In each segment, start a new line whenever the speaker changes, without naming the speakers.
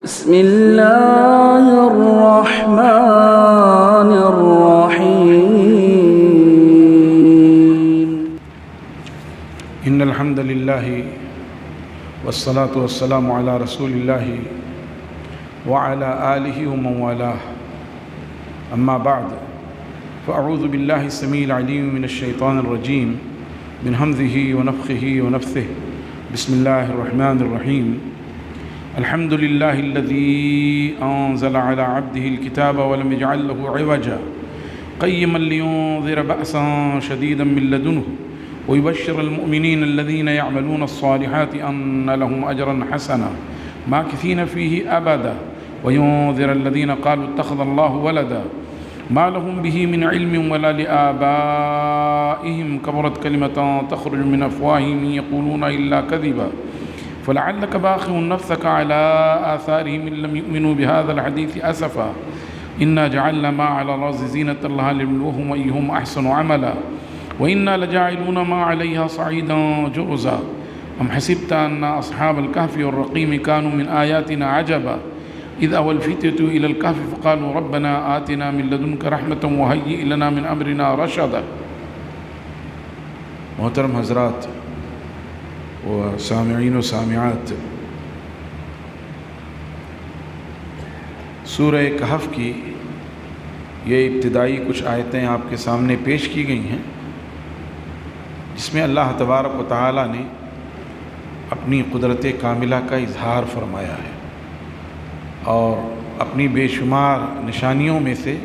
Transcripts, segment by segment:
بسم الله الرحمن الرحيم
إن الحمد لله والصلاة والسلام على رسول الله وعلى آله ومن والاه أما بعد فأعوذ بالله السميع العليم من الشيطان الرجيم من همزه ونفخه ونفثه بسم الله الرحمن الرحيم الحمد لله الذي أنزل على عبده الكتاب ولم يجعل له عوجا قيما لينذر بأسا شديدا من لدنه ويبشر المؤمنين الذين يعملون الصالحات أن لهم أجرا حسنا ماكثين فيه أبدا وينذر الذين قالوا اتخذ الله ولدا ما لهم به من علم ولا لآبائهم كبرت كلمة تخرج من أفواههم يقولون إلا كذبا فلعلك باخع نفسك على آثارهم إن لم يؤمنوا بهذا الحديث أسفا إنا جعلنا ما على الأرض زينة لها لنبلوهم أيهم أحسن عملا وإنا لجاعلون ما عليها صعيدا جرزا أم حسبت أن أصحاب الكهف والرقيم كانوا من آياتنا عجبا إذ أوى الفتية إلى الكهف فقالوا ربنا آتنا من لدنك رحمة وهيئ لنا من أمرنا رشدا. محترم حضرات و سامعین و سامعات، سورہ کہف کی یہ ابتدائی کچھ آیتیں آپ کے سامنے پیش کی گئی ہیں، جس میں اللہ تبارک و تعالی نے اپنی قدرت کاملہ کا اظہار فرمایا ہے اور اپنی بے شمار نشانیوں میں سے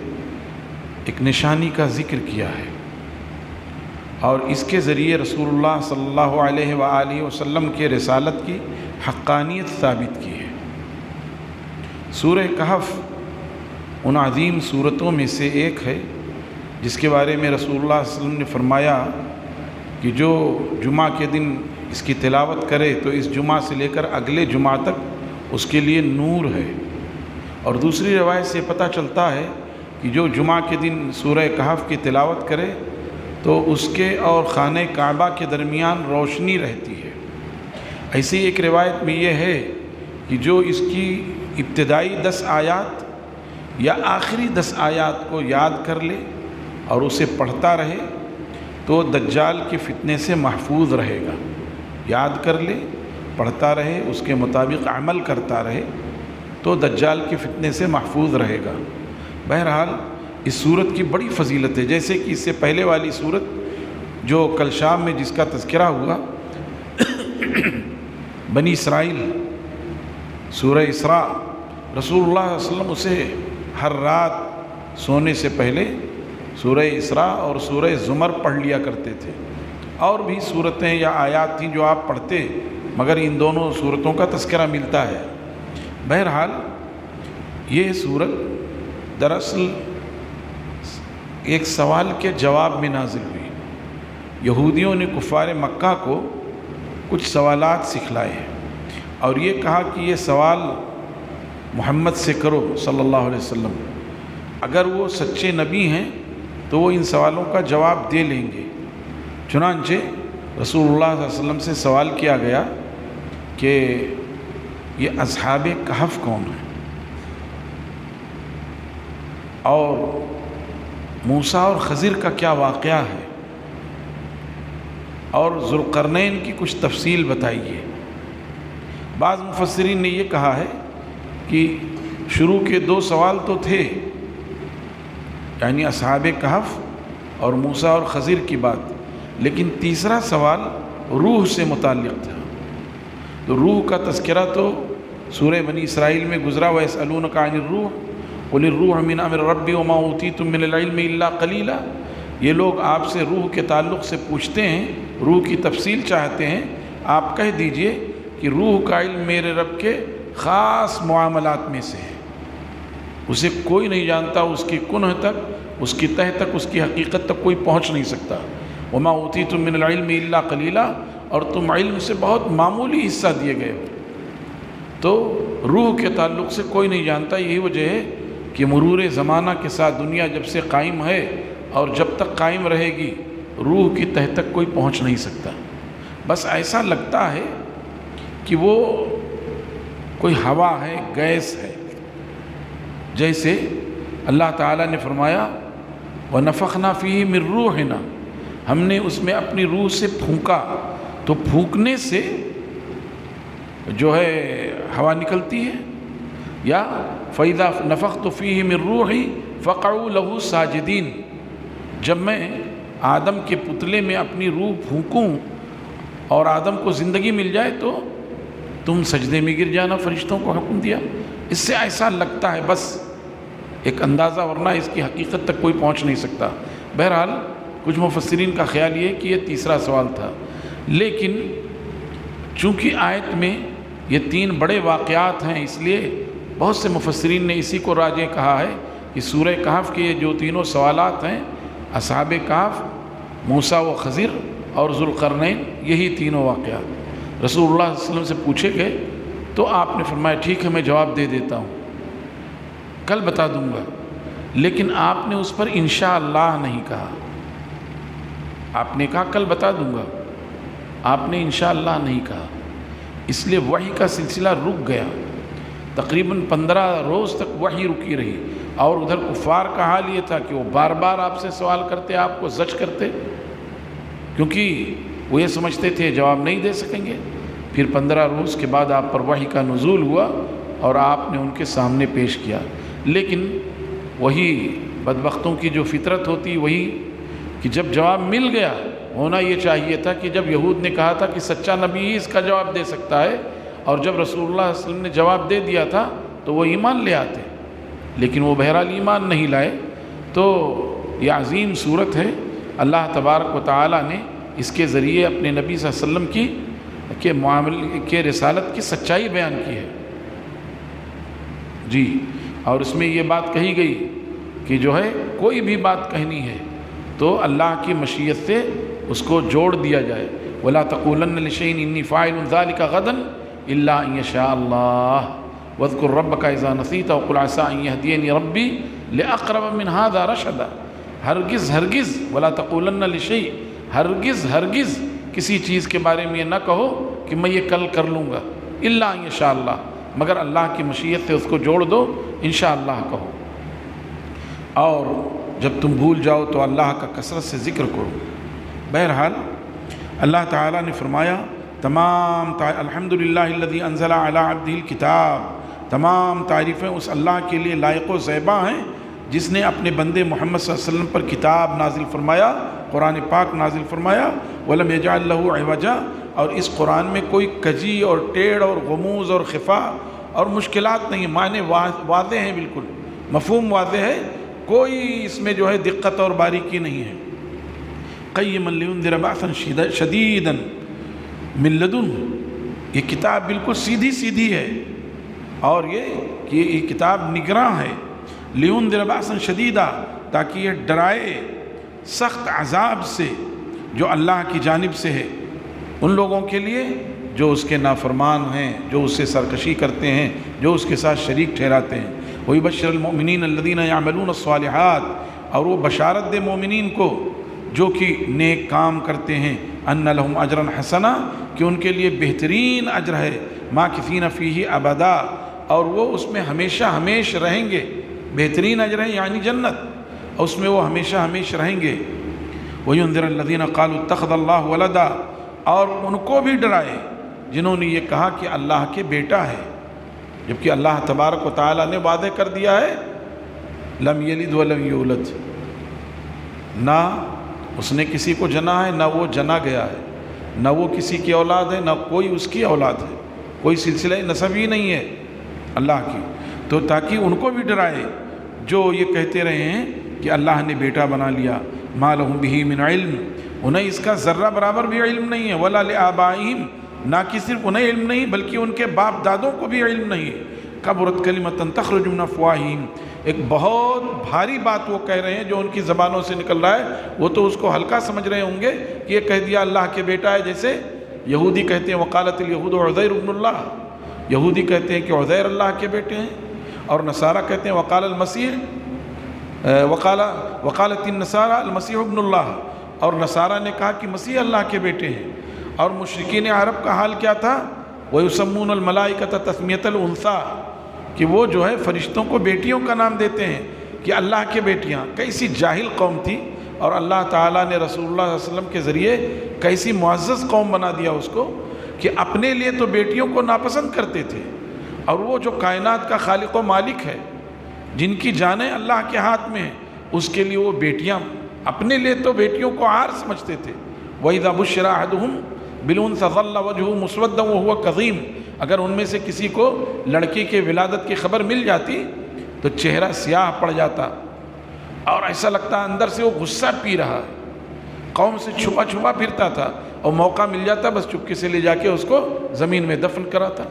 ایک نشانی کا ذکر کیا ہے اور اس کے ذریعے رسول اللہ صلی اللہ علیہ وآلہ وسلم کے رسالت کی حقانیت ثابت کی ہے۔ سورہ کہف ان عظیم سورتوں میں سے ایک ہے جس کے بارے میں رسول اللہ صلی اللہ علیہ وسلم نے فرمایا کہ جو جمعہ کے دن اس کی تلاوت کرے تو اس جمعہ سے لے کر اگلے جمعہ تک اس کے لیے نور ہے۔ اور دوسری روایت سے پتہ چلتا ہے کہ جو جمعہ کے دن سورہ کہف کی تلاوت کرے تو اس کے اور خانہ کعبہ کے درمیان روشنی رہتی ہے۔ ایسی ایک روایت میں یہ ہے کہ جو اس کی ابتدائی 10 آیات یا آخری 10 آیات کو یاد کر لے اور اسے پڑھتا رہے تو دجال کے فتنے سے محفوظ رہے گا۔ یاد کر لے، پڑھتا رہے، اس کے مطابق عمل کرتا رہے تو دجال کے فتنے سے محفوظ رہے گا۔ بہرحال اس صورت کی بڑی فضیلت ہے، جیسے کہ اس سے پہلے والی صورت جو کل شام میں جس کا تذکرہ ہوا بنی اسرائیل، سورہ اسراء، رسول اللہ صلی اللہ علیہ وسلم اسے ہر رات سونے سے پہلے سورہ اسراء اور سورہ زمر پڑھ لیا کرتے تھے۔ اور بھی صورتیں یا آیات تھیں جو آپ پڑھتے، مگر ان دونوں صورتوں کا تذکرہ ملتا ہے۔ بہرحال یہ صورت دراصل ایک سوال کے جواب میں نازل ہوئی۔ یہودیوں نے کفار مکہ کو کچھ سوالات سکھلائے اور یہ کہا کہ یہ سوال محمد سے کرو صلی اللہ علیہ وسلم، اگر وہ سچے نبی ہیں تو وہ ان سوالوں کا جواب دے لیں گے۔ چنانچہ رسول اللہ صلی اللہ علیہ وسلم سے سوال کیا گیا کہ یہ اصحاب کہف کون ہیں اور موسیٰ اور خضر کا کیا واقعہ ہے اور ذوالقرنین کی کچھ تفصیل بتائیے۔ بعض مفسرین نے یہ کہا ہے کہ شروع کے 2 سوال تو تھے، یعنی اصحاب کہف اور موسیٰ اور خضر کی بات، لیکن تیسرا سوال روح سے متعلق تھا۔ تو روح کا تذکرہ تو سورہ بنی اسرائیل میں گزرا، وَيَسْأَلُونَكَ عَنِ الرُّوحِ قُلِ الرُّوحُ مِنْ أَمْرِ رَبِّي وَمَا أُوتِيتُم مِّنَ الْعِلْمِ إِلَّا قَلِيلًا۔ یہ لوگ آپ سے روح کے تعلق سے پوچھتے ہیں، روح کی تفصیل چاہتے ہیں، آپ کہہ دیجئے کہ روح کا علم میرے رب کے خاص معاملات میں سے ہے، اسے کوئی نہیں جانتا، اس کی کنہ تک، اس کی تہ تک، اس کی حقیقت تک کوئی پہنچ نہیں سکتا۔ وَمَا أُوتِيتُم مِّنَ الْعِلْمِ إِلَّا قَلِيلًا، اور تم علم سے بہت معمولی حصہ دیے گئے ہو۔ تو روح کے تعلق سے کوئی نہیں جانتا۔ یہی وجہ ہے کہ مرور زمانہ کے ساتھ دنیا جب سے قائم ہے اور جب تک قائم رہے گی روح کی تہ تک کوئی پہنچ نہیں سکتا۔ بس ایسا لگتا ہے کہ وہ کوئی ہوا ہے، گیس ہے، جیسے اللہ تعالیٰ نے فرمایا وَنَفَخْنَا فِيهِ مِن رُّوحِنَا، ہم نے اس میں اپنی روح سے پھونکا، تو پھونکنے سے جو ہے ہوا نکلتی ہے. یا فَإِذَا نَفَخْتُ فِيهِ مِن رُّوحِي فَقَعُوا لَهُ سَاجِدِينَ، جب میں آدم کے پتلے میں اپنی روح پھونکوں اور آدم کو زندگی مل جائے تو تم سجدے میں گر جانا، فرشتوں کو حکم دیا. اس سے ایسا لگتا ہے بس ایک اندازہ، ورنہ اس کی حقیقت تک کوئی پہنچ نہیں سکتا. بہرحال کچھ مفسرین کا خیال یہ کہ یہ تیسرا سوال تھا، لیکن چونکہ آیت میں یہ 3 بڑے واقعات ہیں، اس لیے بہت سے مفسرین نے اسی کو راجح کہا ہے کہ سورہ کہف کے یہ جو تینوں سوالات ہیں، اصحاب کہف، موسیٰ و خضر اور ذوالقرنین، یہی تینوں واقعات رسول اللہ صلی اللہ علیہ وسلم سے پوچھے گئے تو آپ نے فرمایا ٹھیک ہے میں جواب دے دیتا ہوں، کل بتا دوں گا. لیکن آپ نے اس پر انشاءاللہ نہیں کہا، آپ نے کہا کل بتا دوں گا، آپ نے انشاءاللہ نہیں کہا. اس لیے وحی کا سلسلہ رک گیا، تقریباً 15 روز تک وحی رکی رہی. اور ادھر کفار کا حال یہ تھا کہ وہ بار بار آپ سے سوال کرتے، آپ کو زج کرتے، کیونکہ وہ یہ سمجھتے تھے جواب نہیں دے سکیں گے. پھر 15 روز کے بعد آپ پر وحی کا نزول ہوا اور آپ نے ان کے سامنے پیش کیا. لیکن وہی بدبختوں کی جو فطرت ہوتی وہی کہ جب جواب مل گیا، ہونا یہ چاہیے تھا کہ جب یہود نے کہا تھا کہ سچا نبی ہی اس کا جواب دے سکتا ہے، اور جب رسول اللہ صلی اللہ علیہ وسلم نے جواب دے دیا تھا تو وہ ایمان لے آتے، لیکن وہ بہرحال ایمان نہیں لائے. تو یہ عظیم صورت ہے، اللہ تبارک و تعالیٰ نے اس کے ذریعے اپنے نبی صلی اللہ علیہ وسلم کے معاملے کے رسالت کی سچائی بیان کی ہے. جی، اور اس میں یہ بات کہی گئی کہ جو ہے کوئی بھی بات کہنی ہے تو اللہ کی مشیت سے اس کو جوڑ دیا جائے. وَلَا تَقُولَنَّ لِشَيْءٍ إِنِّي فَاعِلٌ ذَلِكَ غَدًا إِلَّا أَن يَشَاءَ اللَّهُ وَاذْكُر رَّبَّكَ إِذَا نَسِيتَ وَقُلْ عَسَىٰ أَن يَهْدِيَنِي رَبِّي لِأَقْرَبَ مِنْ هَٰذَا رَشَدًا. ہرگز وَلَا تَقُولَنَّ لِشَيْءٍ، ہرگز کسی چیز کے بارے میں یہ نہ کہو کہ میں یہ کل کر لوں گا، إِلَّا أَن يَشَاءَ اللَّهُ، مگر اللہ کی مشیت سے اس کو جوڑ دو، انشاءاللہ کہو. اور جب تم بھول جاؤ تو اللہ کا کثرت سے ذکر کرو. بہرحال اللہ تعالیٰ نے فرمایا الحمدللہ الذی انزل علی عبدہ الکتاب، تمام تعریفیں اس اللہ کے لیے لائق و زیبا ہیں جس نے اپنے بندے محمد صلی اللہ علیہ وسلم پر کتاب نازل فرمایا، قرآن پاک نازل فرمایا. ولم یجعل لہ عوجا، اور اس قرآن میں کوئی کجی اور ٹیڑھ اور غموز اور خفا اور مشکلات نہیں، معنی واضح ہیں، بالکل مفہوم واضح ہے، کوئی اس میں جو ہے دقت اور باریکی نہیں ہے. قیما لینذر بأسا شدیدا من لدنہ، یہ کتاب بالکل سیدھی سیدھی ہے، اور یہ کتاب نگراں ہے. لینذر بأسا شدیدا، تاکہ یہ ڈرائے سخت عذاب سے جو اللہ کی جانب سے ہے ان لوگوں کے لیے جو اس کے نافرمان ہیں، جو اس سے سرکشی کرتے ہیں، جو اس کے ساتھ شریک ٹھہراتے ہیں. وَيُبَشِّرُ الْمُؤْمِنِينَ الَّذِينَ يَعْمَلُونَ الصَّالِحَاتِ، اور وہ بشارت دے مومنین کو جو کہ نیک کام کرتے ہیں، أَنَّ لَهُمْ أَجْرًا حَسَنًا، کہ ان کے لیے بہترین اجر ہے، مَاكِثِينَ فِيهِ أَبَدًا، اور وہ اس میں ہمیشہ ہمیش رہیں گے. بہترین اجر ہے یعنی جنت، اس میں وہ ہمیشہ ہمیش رہیں گے. وَيُنذِرَ الَّذِينَ قَالُوا اتَّخَذَ اللَّهُ وَلَدًا، اور ان کو بھی ڈرائے جنہوں نے یہ کہا کہ اللہ کے بیٹا ہے، جبکہ اللہ تبارک و تعالیٰ نے وعدہ کر دیا ہے لم یلد ولم یولد، نہ اس نے کسی کو جنا ہے نہ وہ جنا گیا ہے، نہ وہ کسی کی اولاد ہے نہ کوئی اس کی اولاد ہے، کوئی سلسلہ نسب ہی نہیں ہے اللہ کی. تو تاکہ ان کو بھی ڈرائے جو یہ کہتے رہے ہیں کہ اللہ نے بیٹا بنا لیا. ما لہم بہ من علم، انہیں اس کا ذرہ برابر بھی علم نہیں ہے. ولا لآبائہم، نہ کہ صرف انہیں علم نہیں بلکہ ان کے باپ دادوں کو بھی علم نہیں. کبرت کلمۃ تخرج من افواہہم، ایک بہت بھاری بات وہ کہہ رہے ہیں جو ان کی زبانوں سے نکل رہا ہے. وہ تو اس کو ہلکا سمجھ رہے ہوں گے کہ یہ کہہ دیا اللہ کے بیٹا ہے، جیسے یہودی کہتے ہیں وقالت الیہود عزیر ابن اللہ، یہودی کہتے ہیں کہ عزیر اللہ کے بیٹے ہیں، اور نصارہ کہتے ہیں وقال المسیح وقالت النصارى المسیح ابن اللہ، اور نصارہ نے کہا کہ مسیح اللہ کے بیٹے ہیں. اور مشرکین عرب کا حال کیا تھا وَيُسَمُّونَ الْمَلَائِكَةَ تَسْمِيَةَ الْأُنثَىٰ کہ وہ جو ہے فرشتوں کو بیٹیوں کا نام دیتے ہیں کہ اللہ کے بیٹیاں. کیسی جاہل قوم تھی، اور اللہ تعالیٰ نے رسول اللہ صلی اللہ علیہ وسلم کے ذریعے کیسی معزز قوم بنا دیا اس کو کہ اپنے لیے تو بیٹیوں کو ناپسند کرتے تھے، اور وہ جو کائنات کا خالق و مالک ہے، جن کی جانیں اللہ کے ہاتھ میں ہیں، اس کے لیے وہ بیٹیاں اپنے لیے تو بیٹیوں کو عار سمجھتے تھے. وَإِذَا بُشِّرَ أَحَدُهُمْ بِالْأُنثَىٰ ظَلَّ وَجْهُهُ مُسْوَدًّا وَهُوَ كَظِيمٌ اگر ان میں سے کسی کو لڑکی کے ولادت کی خبر مل جاتی تو چہرہ سیاہ پڑ جاتا، اور ایسا لگتا اندر سے وہ غصہ پی رہا ہے. قوم سے چھپا چھپا پھرتا تھا، اور موقع مل جاتا بس چپکے سے لے جا کے اس کو زمین میں دفن کراتا.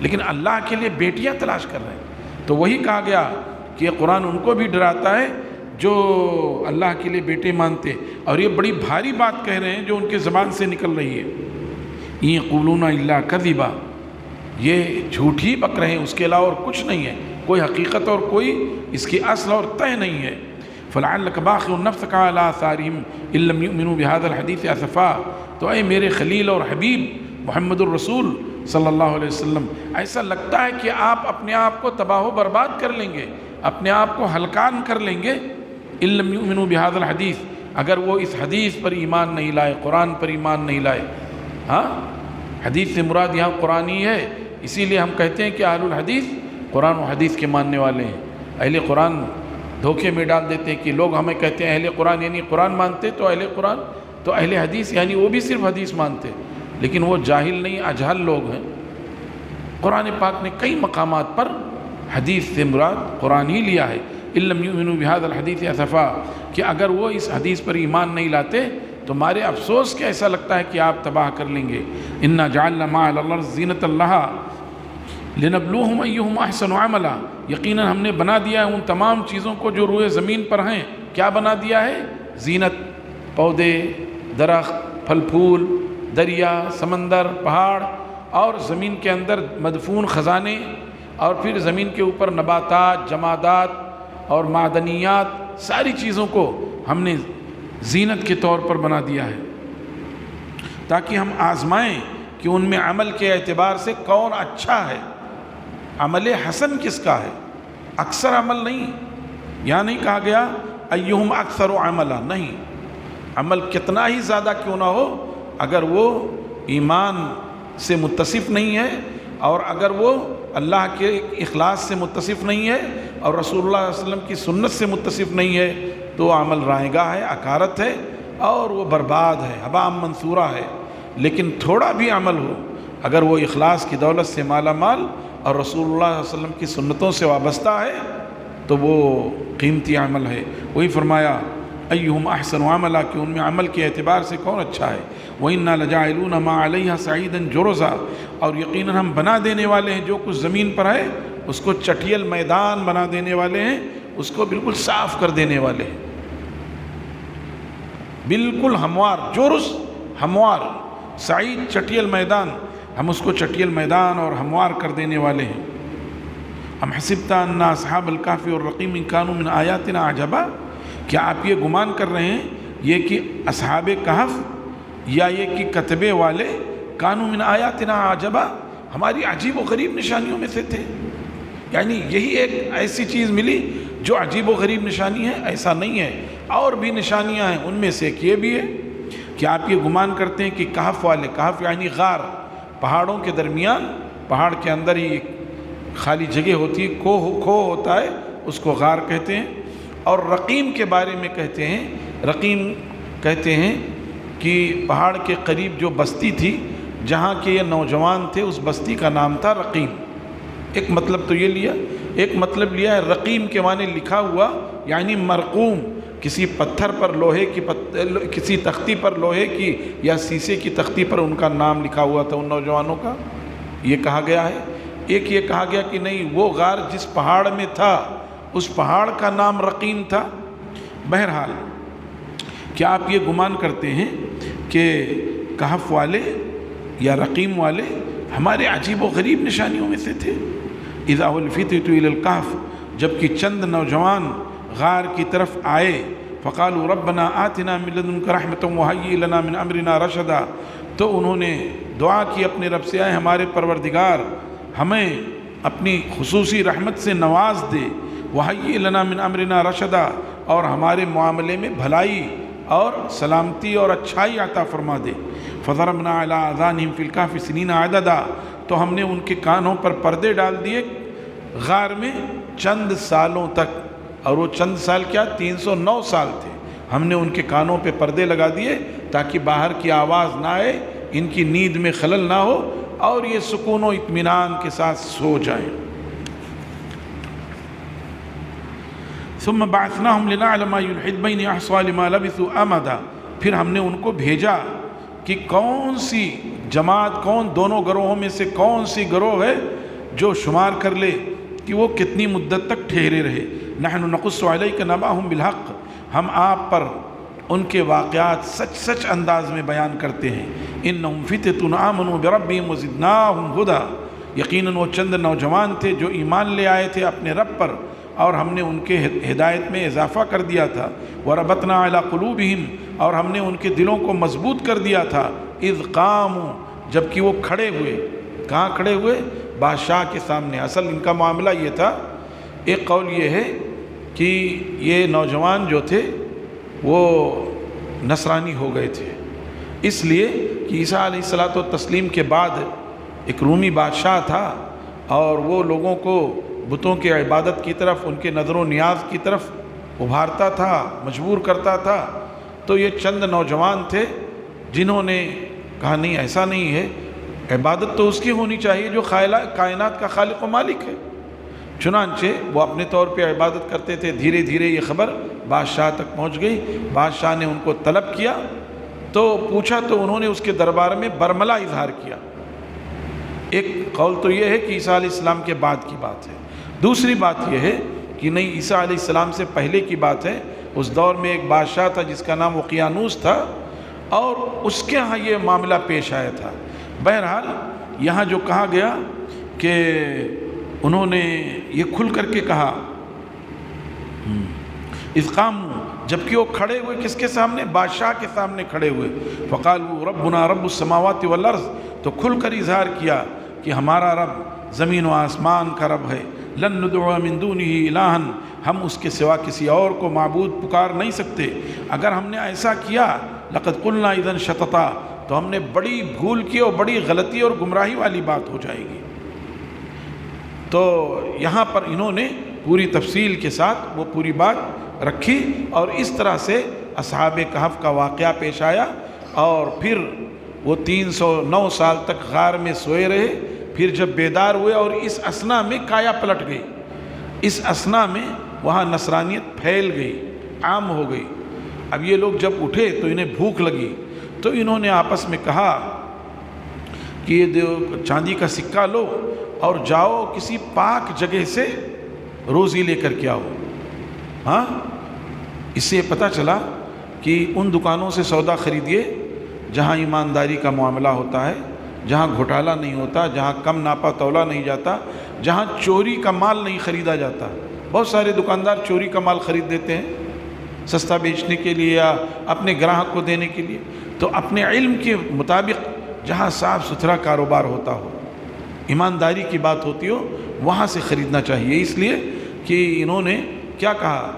لیکن اللہ کے لیے بیٹیاں تلاش کر رہے ہیں. تو وہی کہا گیا کہ یہ قرآن ان کو بھی ڈراتا ہے جو اللہ کے لیے بیٹے مانتے، اور یہ بڑی بھاری بات کہہ رہے ہیں جو ان کے زبان سے نکل رہی ہے. یقولون الا کذبا، یہ جھوٹ ہی بک رہے ہیں، اس کے علاوہ اور کچھ نہیں ہے، کوئی حقیقت اور کوئی اس کی اصل اور طے نہیں ہے. فلعلک باخع نفسک علی آثارہم ان لم یؤمنوا بہذا الحدیث اسفا. تو اے میرے خلیل اور حبیب محمد الرسول صلی اللہ علیہ وسلم، ایسا لگتا ہے کہ آپ اپنے آپ کو تباہ و برباد کر لیں گے، اپنے آپ کو ہلکان کر لیں گے. ان لم یؤمنوا بہذا الحدیث، اگر وہ اس حدیث پر ایمان نہیں لائے، قرآن پر ایمان نہیں لائے. ہاں، حدیث سے مراد یہاں قرآن ہی ہے، اسی لیے ہم کہتے ہیں کہ اہل الحدیث قرآن و حدیث کے ماننے والے ہیں. اہل قرآن دھوکے میں ڈال دیتے ہیں کہ لوگ ہمیں کہتے ہیں اہل قرآن یعنی قرآن مانتے، تو اہل قرآن تو اہل حدیث یعنی وہ بھی صرف حدیث مانتے، لیکن وہ جاہل نہیں، اجہل لوگ ہیں. قرآن پاک نے کئی مقامات پر حدیث سے مراد قرآن ہی لیا ہے. ان لم یؤمنوا بہذا الحدیث اسفا، کہ اگر وہ اس حدیث پر ایمان نہیں لاتے تو مارے افسوس کہ ایسا لگتا ہے کہ آپ تباہ کر لیں گے. انا جعلنا ما علی الارض زینۃ لہا لنبلوہم ایہم احسن عملا، یقیناً ہم نے بنا دیا ہے ان تمام چیزوں کو جو روئے زمین پر ہیں. کیا بنا دیا ہے؟ زینت، پودے، درخت، پھل پھول، دریا، سمندر، پہاڑ، اور زمین کے اندر مدفون خزانے، اور پھر زمین کے اوپر نباتات، جمادات اور معدنیات، ساری چیزوں کو ہم نے زینت کے طور پر بنا دیا ہے تاکہ ہم آزمائیں کہ ان میں عمل کے اعتبار سے کون اچھا ہے. عمل حسن کس کا ہے؟ اکثر عمل نہیں. یہاں نہیں کہا گیا ایہم اکثر عملا، نہیں، عمل کتنا ہی زیادہ کیوں نہ ہو، اگر وہ ایمان سے متصف نہیں ہے، اور اگر وہ اللہ کے اخلاص سے متصف نہیں ہے، اور رسول اللہ صلی اللہ علیہ وسلم کی سنت سے متصف نہیں ہے، تو عمل رائے گاہ ہے، اکارت ہے، اور وہ برباد ہے، ہباء منثورا ہے. لیکن تھوڑا بھی عمل ہو، اگر وہ اخلاص کی دولت سے مالا مال اور رسول اللہ صلی اللہ علیہ وسلم کی سنتوں سے وابستہ ہے، تو وہ قیمتی عمل ہے. وہی فرمایا ایہم احسن عملا، کہ ان میں عمل کے اعتبار سے کون اچھا ہے. وَإِنَّا لَجَاعِلُونَ مَا عَلَيْهَا صَعِيدًا جُرُزًا، اور یقیناً ہم بنا دینے والے ہیں جو کچھ زمین پر ہے اس کو چٹیل میدان بنا دینے والے ہیں، اس کو بالکل صاف کر دینے والے ہیں، بالکل ہموار. جرز ہموار، سعید چٹیل میدان، ہم اس کو چٹیل میدان اور ہموار کر دینے والے ہیں. ام حسبت ان اصحاب الکہف والرقیم کانوا من آیاتنا عجبا، کیا آپ یہ گمان کر رہے ہیں یہ کہ اصحاب کہف یا یہ کہ کتبے والے کانوا من آیاتنا عجبا ہماری عجیب و غریب نشانیوں میں سے تھے؟ یعنی یہی ایک ایسی چیز ملی جو عجیب و غریب نشانی ہے؟ ایسا نہیں ہے، اور بھی نشانیاں ہیں، ان میں سے ایک یہ بھی ہے. کہ آپ یہ گمان کرتے ہیں کہ کہف والے، کہف یعنی غار، پہاڑوں کے درمیان، پہاڑ کے اندر ہی ایک خالی جگہ ہوتی ہے، کھو ہوتا ہے، اس کو غار کہتے ہیں. اور رقیم کے بارے میں کہتے ہیں، رقیم کہتے ہیں کہ پہاڑ کے قریب جو بستی تھی جہاں کے یہ نوجوان تھے، اس بستی کا نام تھا رقیم. ایک مطلب تو یہ لیا، ایک مطلب لیا ہے رقیم کے معنی لکھا ہوا، یعنی مرقوم، کسی پتھر پر لوہے کی کسی تختی پر لوہے کی یا شیشے کی تختی پر ان کا نام لکھا ہوا تھا ان نوجوانوں کا، یہ کہا گیا ہے. ایک یہ کہا گیا کہ نہیں، وہ غار جس پہاڑ میں تھا اس پہاڑ کا نام رقیم تھا. بہرحال کیا آپ یہ گمان کرتے ہیں کہ کہف والے یا رقیم والے ہمارے عجیب و غریب نشانیوں میں سے تھے؟ اذا الفتیۃ الی الکہف، جبکہ چند نوجوان غار کی طرف آئے، فقالوا ربنا آتنا من لدنک رحمۃ وہیئ لنا من امرنا رشدا، تو انہوں نے دعا کی اپنے رب سے، آئے ہمارے پروردگار ہمیں اپنی خصوصی رحمت سے نواز دے، وَهَيِّئْ لَنَا مِنْ أَمْرِنَا رَشَدًا، اور ہمارے معاملے میں بھلائی اور سلامتی اور اچھائی عطا فرما دے۔ فَضَرَبْنَا عَلَىٰ آذَانِهِمْ فِي الْكَهْفِ سِنِينَ عَدَدًا، تو ہم نے ان کے کانوں پر پردے ڈال دیے غار میں چند سالوں تک، اور وہ چند سال کیا 309 سال تھے۔ ہم نے ان کے کانوں پہ پردے لگا دیے تاکہ باہر کی آواز نہ آئے، ان کی نیند میں خلل نہ ہو، اور یہ سکون و اطمینان کے ساتھ سو جائیں۔ ثم بعثناهم لنعلم أي الحزبين أحصى لما لبثوا أمدا، پھر ہم نے ان کو بھیجا کہ کون سی جماعت، کون دونوں گروہوں میں سے کون سی گروہ ہے جو شمار کر لے کہ وہ کتنی مدت تک ٹھہرے رہے۔ نحن نقص عليك نبأهم بالحق، ہم آپ پر ان کے واقعات سچ سچ انداز میں بیان کرتے ہیں۔ انہم فتۃ آمنوا بربہم وزدناہم ہدی، یقیناً وہ چند نوجوان تھے جو ایمان لے آئے تھے اپنے رب پر، اور ہم نے ان کے ہدایت میں اضافہ کر دیا تھا۔ وربطنا علی قلوبہم، اور ہم نے ان کے دلوں کو مضبوط کر دیا تھا۔ اذ قاموا، جبکہ وہ کھڑے ہوئے، کہاں کھڑے ہوئے؟ بادشاہ کے سامنے۔ اصل ان کا معاملہ یہ تھا، ایک قول یہ ہے کہ یہ نوجوان جو تھے وہ نصرانی ہو گئے تھے، اس لیے کہ عیسیٰ علیہ الصلوۃ والتسلیم کے بعد ایک رومی بادشاہ تھا، اور وہ لوگوں کو بتوں کے عبادت کی طرف، ان کے نظر و نیاز کی طرف ابھارتا تھا، مجبور کرتا تھا۔ تو یہ چند نوجوان تھے جنہوں نے کہا نہیں، ایسا نہیں ہے، عبادت تو اس کی ہونی چاہیے جو کائنات کا خالق و مالک ہے۔ چنانچہ وہ اپنے طور پہ عبادت کرتے تھے۔ دھیرے دھیرے یہ خبر بادشاہ تک پہنچ گئی، بادشاہ نے ان کو طلب کیا، تو پوچھا تو انہوں نے اس کے دربار میں برملا اظہار کیا۔ ایک قول تو یہ ہے کہ عیسیٰ علیہ السلام کے بعد کی بات ہے، دوسری بات یہ ہے کہ نہیں، عیسیٰ علیہ السلام سے پہلے کی بات ہے۔ اس دور میں ایک بادشاہ تھا جس کا نام وقیانوس تھا، اور اس کے ہاں یہ معاملہ پیش آیا تھا۔ بہرحال یہاں جو کہا گیا کہ انہوں نے یہ کھل کر کے کہا، اذ قاموا، جبکہ وہ کھڑے ہوئے کس کے سامنے؟ بادشاہ کے سامنے کھڑے ہوئے۔ فقالوا ربنا رب السماوات والارض، تو کھل کر اظہار کیا کہ ہمارا رب زمین و آسمان کا رب ہے۔ لن ندعو من دونہ الہا، ہم اس کے سوا کسی اور کو معبود پکار نہیں سکتے۔ اگر ہم نے ایسا کیا لقد قلنا اذا شططا، تو ہم نے بڑی بھول کی اور بڑی غلطی اور گمراہی والی بات ہو جائے گی۔ تو یہاں پر انہوں نے پوری تفصیل کے ساتھ وہ پوری بات رکھی، اور اس طرح سے اصحاب کہف کا واقعہ پیش آیا، اور پھر وہ 309 سال تک غار میں سوئے رہے۔ پھر جب بیدار ہوئے، اور اس اثنا میں کایا پلٹ گئی، اس اثنا میں وہاں نصرانیت پھیل گئی، عام ہو گئی۔ اب یہ لوگ جب اٹھے تو انہیں بھوک لگی، تو انہوں نے آپس میں کہا کہ یہ چاندی کا سکہ لو اور جاؤ کسی پاک جگہ سے روزی لے کر کے آؤ۔ ہاں، اس سے پتہ چلا کہ ان دکانوں سے سودا خریدیے جہاں ایمانداری کا معاملہ ہوتا ہے، جہاں گھوٹالہ نہیں ہوتا، جہاں کم ناپا تولا نہیں جاتا، جہاں چوری کا مال نہیں خریدا جاتا۔ بہت سارے دکاندار چوری کا مال خرید دیتے ہیں سستا بیچنے کے لیے یا اپنے گراہک کو دینے کے لیے۔ تو اپنے علم کے مطابق جہاں صاف ستھرا کاروبار ہوتا ہو، ایمانداری کی بات ہوتی ہو، وہاں سے خریدنا چاہیے۔ اس لیے کہ انہوں نے کیا کہا،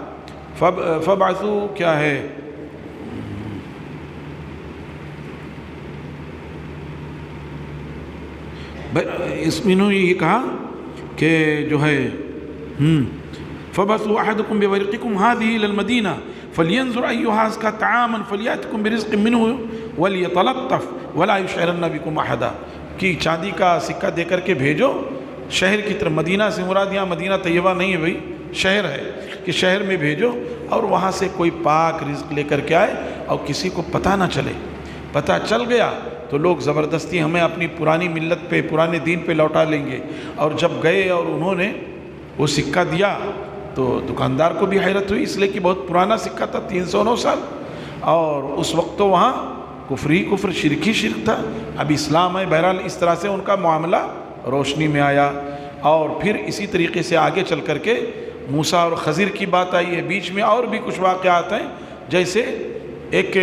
فبعثوا، کیا ہے، اس میں انہوں نے یہ کہا کہ جو ہے فبعثوا احدکم بورقکم هذه الى المدینہ فلینظر ایھا ازکی طعاما فلیاتکم برزق منہ ولیتلطف ولا یشعرن بکم احدا، کہ چاندی کا سکہ دے کر کے بھیجو شہر کی طرف۔ مدینہ سے مراد یہاں مدینہ طیبہ نہیں ہے بھائی، شہر ہے، کہ شہر میں بھیجو، اور وہاں سے کوئی پاک رزق لے کر کے آئے، اور کسی کو پتہ نہ چلے۔ پتہ چل گیا تو لوگ زبردستی ہمیں اپنی پرانی ملت پہ، پرانے دین پہ لوٹا لیں گے۔ اور جب گئے اور انہوں نے وہ سکہ دیا تو دکاندار کو بھی حیرت ہوئی، اس لیے کہ بہت پرانا سکہ تھا، 309 سال، اور اس وقت تو وہاں کفر ہی کفر، شرک ہی شرک تھا، اب اسلام ہے۔ بہرحال اس طرح سے ان کا معاملہ روشنی میں آیا۔ اور پھر اسی طریقے سے آگے چل کر کے موسیٰ اور خضر کی بات آئی ہے، بیچ میں اور بھی کچھ واقعات ہیں، جیسے ایک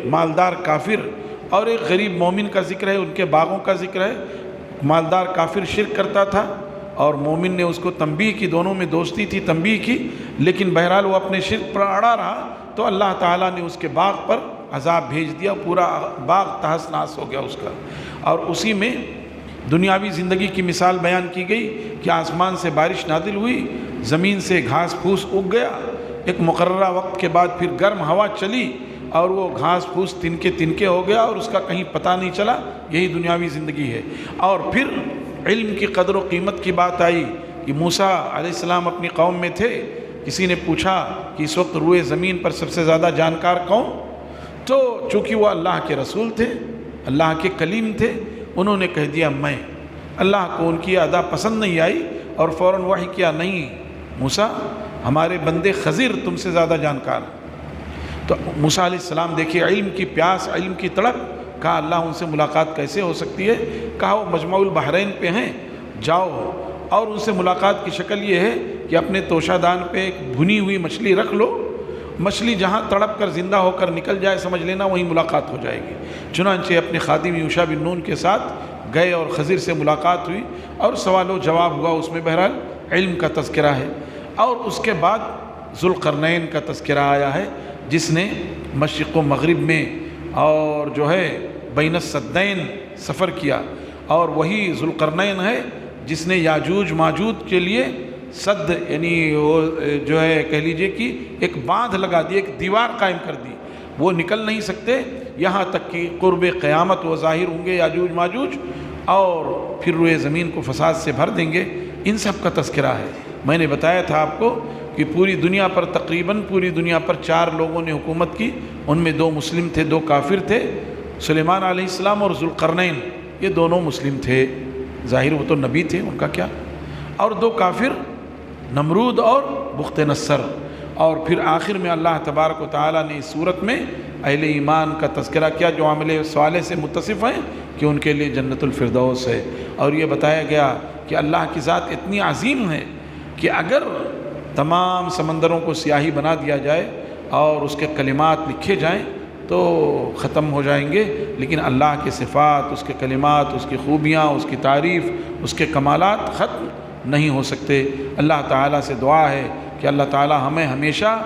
مالدار کافر اور ایک غریب مومن کا ذکر ہے، ان کے باغوں کا ذکر ہے۔ مالدار کافر شرک کرتا تھا اور مومن نے اس کو تنبیہ کی، دونوں میں دوستی تھی، تنبیہ کی، لیکن بہرحال وہ اپنے شرک پر اڑا رہا تو اللہ تعالیٰ نے اس کے باغ پر عذاب بھیج دیا، پورا باغ تہس ناس ہو گیا اس کا۔ اور اسی میں دنیاوی زندگی کی مثال بیان کی گئی کہ آسمان سے بارش نازل ہوئی، زمین سے گھاس پھوس اگ گیا، ایک مقررہ وقت کے بعد پھر گرم ہوا چلی اور وہ گھاس پھوس تنکے تنکے ہو گیا اور اس کا کہیں پتہ نہیں چلا۔ یہی دنیاوی زندگی ہے۔ اور پھر علم کی قدر و قیمت کی بات آئی کہ موسیٰ علیہ السلام اپنی قوم میں تھے، کسی نے پوچھا کہ اس وقت روئے زمین پر سب سے زیادہ جانکار کون؟ تو چونکہ وہ اللہ کے رسول تھے، اللہ کے کلیم تھے، انہوں نے کہہ دیا میں۔ اللہ کو ان کی ادا پسند نہیں آئی اور فوراً وحی کیا، نہیں موسیٰ، ہمارے بندے خضر تم سے زیادہ جانکار ہیں۔ تو موسیٰ علیہ السلام دیکھیے علم کی پیاس، علم کی تڑپ، کہا اللہ ان سے ملاقات کیسے ہو سکتی ہے؟ کہا وہ مجمع البحرین پہ ہیں، جاؤ اور ان سے ملاقات کی شکل یہ ہے کہ اپنے توشہ دان پہ ایک بھنی ہوئی مچھلی رکھ لو، مچھلی جہاں تڑپ کر زندہ ہو کر نکل جائے سمجھ لینا وہیں ملاقات ہو جائے گی۔ چنانچہ اپنے خادم یوشع بن نون کے ساتھ گئے اور خضر سے ملاقات ہوئی اور سوال و جواب ہوا، اس میں بہرحال علم کا تذکرہ ہے۔ اور اس کے بعد ذوالقرنین کا تذکرہ آیا ہے، جس نے مشرق و مغرب میں اور جو ہے بین السدین سفر کیا، اور وہی ذوالقرنین ہے جس نے یاجوج ماجوج کے لیے سد، یعنی وہ جو ہے کہہ لیجئے کہ ایک باندھ لگا دی، ایک دیوار قائم کر دی، وہ نکل نہیں سکتے یہاں تک کہ قرب قیامت وہ ظاہر ہوں گے یاجوج ماجوج، اور پھر روئے زمین کو فساد سے بھر دیں گے۔ ان سب کا تذکرہ ہے۔ میں نے بتایا تھا آپ کو کہ پوری دنیا پر تقریباً پوری دنیا پر 4 لوگوں نے حکومت کی، ان میں 2 مسلم تھے، 2 کافر تھے، سلیمان علیہ السلام اور ذوالقرنین، یہ دونوں مسلم تھے، ظاہر وہ تو نبی تھے، ان کا کیا، اور 2 کافر نمرود اور بخت نصر۔ اور پھر آخر میں اللہ تبارک و تعالیٰ نے اس صورت میں اہل ایمان کا تذکرہ کیا جو عمل صالح سے متصف ہیں کہ ان کے لیے جنت الفردوس ہے۔ اور یہ بتایا گیا کہ اللہ کی ذات اتنی عظیم ہے کہ اگر تمام سمندروں کو سیاہی بنا دیا جائے اور اس کے کلمات لکھے جائیں تو ختم ہو جائیں گے، لیکن اللہ کے صفات، اس کے کلمات، اس کی خوبیاں، اس کی تعریف، اس کے کمالات ختم نہیں ہو سکتے۔ اللہ تعالیٰ سے دعا ہے کہ اللہ تعالیٰ ہمیں ہمیشہ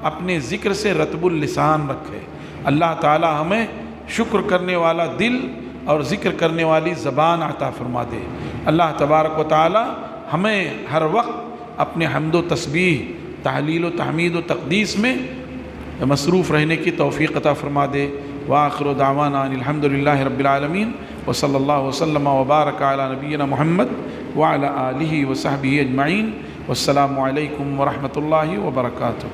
اپنے ذکر سے رطب اللسان رکھے، اللہ تعالیٰ ہمیں شکر کرنے والا دل اور ذکر کرنے والی زبان عطا فرما دے۔ اللہ تبارک و تعالیٰ ہمیں ہر وقت اپنے حمد و تسبیح، تحلیل و تحمید و تقدیس میں مصروف رہنے کی توفیق عطا فرما دے۔ وآخر دعوانا ان الحمدللہ رب العالمین، وصلی اللہ وسلم وبارک علی نبینا محمد وعلی آلہ وصحبہ اجمعین، والسلام علیکم ورحمۃ اللہ وبرکاتہ۔